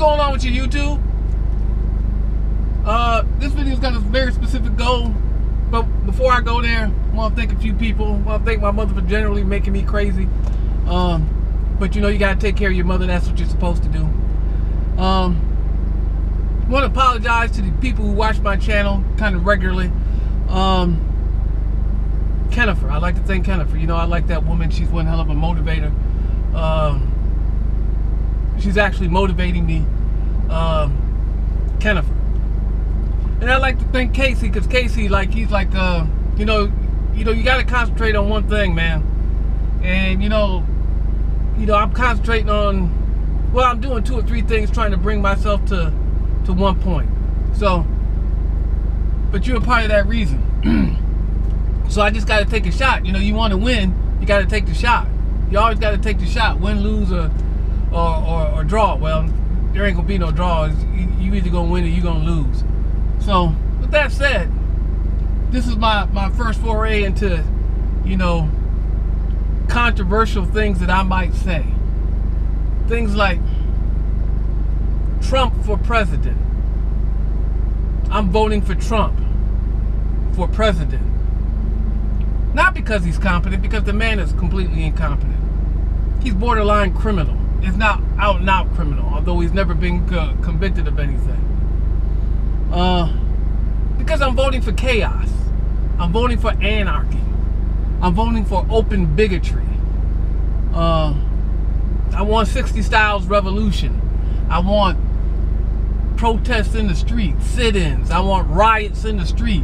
going on with your YouTube? This video's got a very specific goal, but before I go there, I want to thank a few people. I want to thank my mother for generally making me crazy. But you know, you got to take care of your mother. That's what you're supposed to do. I want to apologize to the people who watch my channel kind of regularly. Kennifer, I like to thank Kennifer. You know, I like that woman. She's one hell of a motivator. She's actually motivating me, Kennifer. And I like to thank Casey, because Casey, like, he's like, you know, you got to concentrate on one thing, man. And you know, I'm concentrating on, well, I'm doing 2 or 3 things, trying to bring myself to one point. So, but you're a part of that reason. So I just got to take a shot. You know, you want to win, you got to take the shot. You always got to take the shot, win, lose, or draw. Well, there ain't gonna be no draws. You either gonna win or you gonna lose. So with that said, this is my first foray into, you know, controversial things that I might say. Things like Trump for president. I'm voting for Trump for president. Not because he's competent, because the man is completely incompetent. He's borderline criminal. He's not out and out criminal, although he's never been convicted of anything. Because I'm voting for chaos. I'm voting for anarchy. I'm voting for open bigotry. I want 60 Styles revolution. I want protests in the street, sit-ins. I want riots in the street.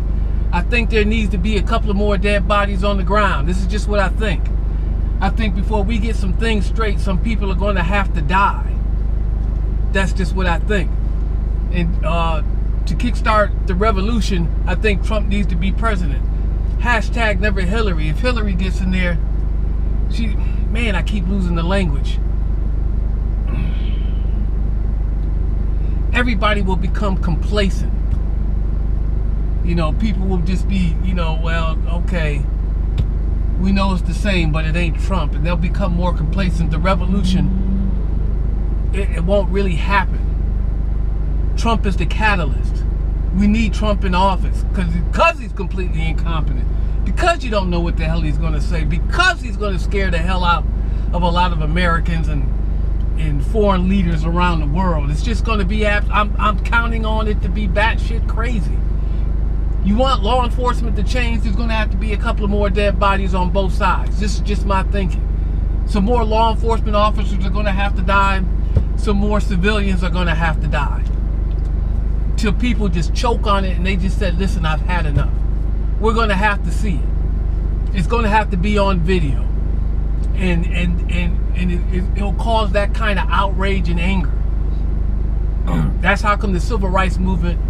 I think there needs to be a couple of more dead bodies on the ground. This is just what I think. I think before we get some things straight, some people are going to have to die. That's just what I think. And to kickstart the revolution, I think Trump needs to be president. Hashtag never Hillary. If Hillary gets in there, man, I keep losing the language. Everybody will become complacent. You know, people will just be, you know, well, okay, we know it's the same, but it ain't Trump. And they'll become more complacent. The revolution, it won't really happen. Trump is the catalyst. We need Trump in office because he's completely incompetent. Because you don't know what the hell he's going to say. Because he's going to scare the hell out of a lot of Americans and foreign leaders around the world. It's just going to be, I'm counting on it to be batshit crazy. You want law enforcement to change, there's going to have to be a couple of more dead bodies on both sides. This is just my thinking. Some more law enforcement officers are going to have to die. Some more civilians are going to have to die. Till people just choke on it and they just said, listen, I've had enough. We're going to have to see it. It's going to have to be on video. And it'll cause that kind of outrage and anger. That's how come the civil rights movement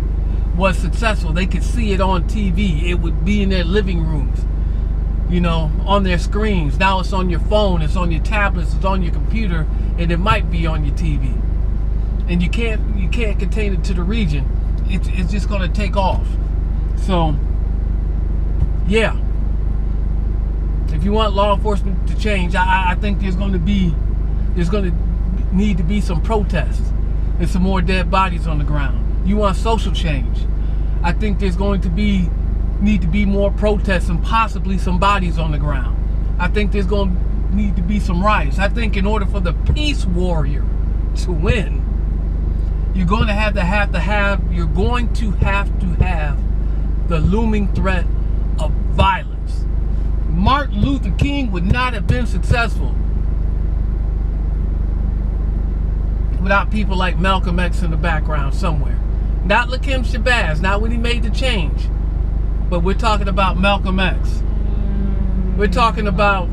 was successful. They could see it on TV. It would be in their living rooms, you know, on their screens. Now it's on your phone, it's on your tablets, it's on your computer, and it might be on your TV. And you can't contain it to the region. It's just going to take off. So, yeah. If you want law enforcement to change, I think there's going to need to be some protests and some more dead bodies on the ground. You want social change. I think there's going to need to be more protests and possibly some bodies on the ground. I think there's going to need to be some riots. I think in order for the peace warrior to win, you're going to have the looming threat of violence. Martin Luther King would not have been successful without people like Malcolm X in the background somewhere. Not Lakim Shabazz, not when he made the change. But we're talking about Malcolm X. We're talking about,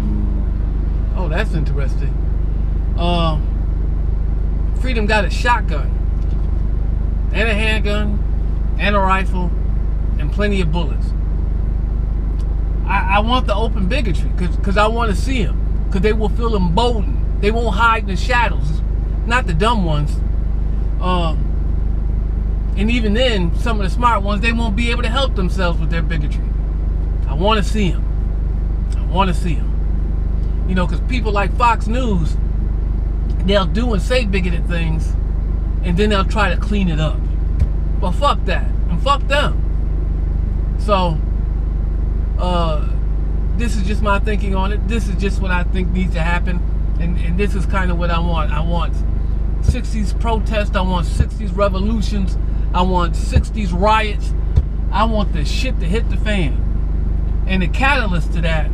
oh, that's interesting. Freedom got a shotgun, and a handgun, and a rifle, and plenty of bullets. I want the open bigotry, because I want to see them. Because they will feel emboldened. They won't hide in the shadows. Not the dumb ones. And even then, some of the smart ones, they won't be able to help themselves with their bigotry. I want to see them. I want to see them. You know, because people like Fox News, they'll do and say bigoted things, and then they'll try to clean it up. Well, fuck that, and fuck them. So, this is just my thinking on it. This is just what I think needs to happen, and this is kind of what I want. I want 60s protests. I want 60s revolutions. I want 60s riots. I want the shit to hit the fan. And the catalyst to that,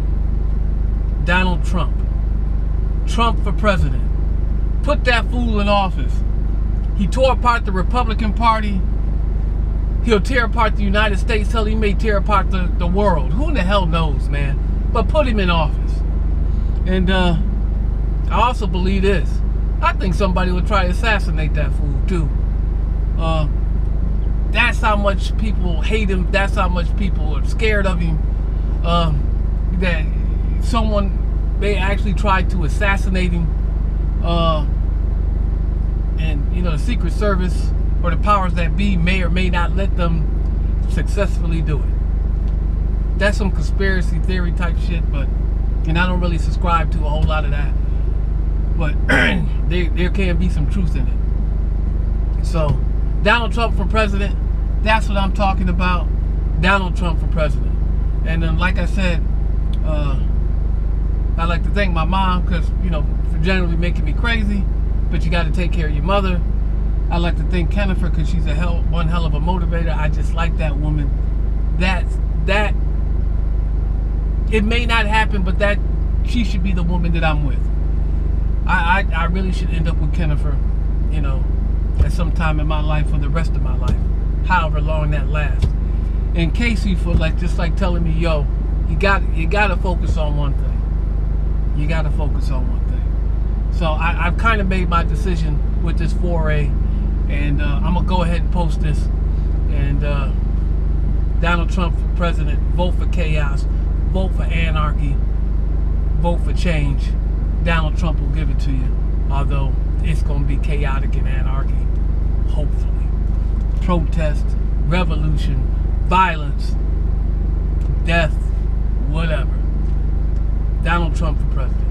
Donald Trump. Trump for president. Put that fool in office. He tore apart the Republican Party. He'll tear apart the United States till he may tear apart the world. Who in the hell knows, man? But put him in office. And I also believe this. I think somebody would try to assassinate that fool too. That's how much people hate him. That's how much people are scared of him. That someone may actually try to assassinate him. And you know, the Secret Service or the powers that be may or may not let them successfully do it. That's some conspiracy theory type shit, and I don't really subscribe to a whole lot of that. But there can be some truth in it. So, Donald Trump for president, that's what I'm talking about. Donald Trump for president. And then, like I said, I'd like to thank my mom, because, you know, for generally making me crazy, but you got to take care of your mother. I'd like to thank Jennifer, because she's one hell of a motivator. I just like that woman. That it may not happen, but that she should be the woman that I'm with. I really should end up with Jennifer, you know, at some time in my life for the rest of my life, however long that lasts. And Casey for just like telling me, yo, you gotta focus on one thing. You gotta focus on one thing. So I've kind of made my decision with this foray, and I'm gonna go ahead and post this. And Donald Trump for president, vote for chaos, vote for anarchy, vote for change. Donald Trump will give it to you, although it's going to be chaotic and anarchy, hopefully. Protest, revolution, violence, death, whatever. Donald Trump for president.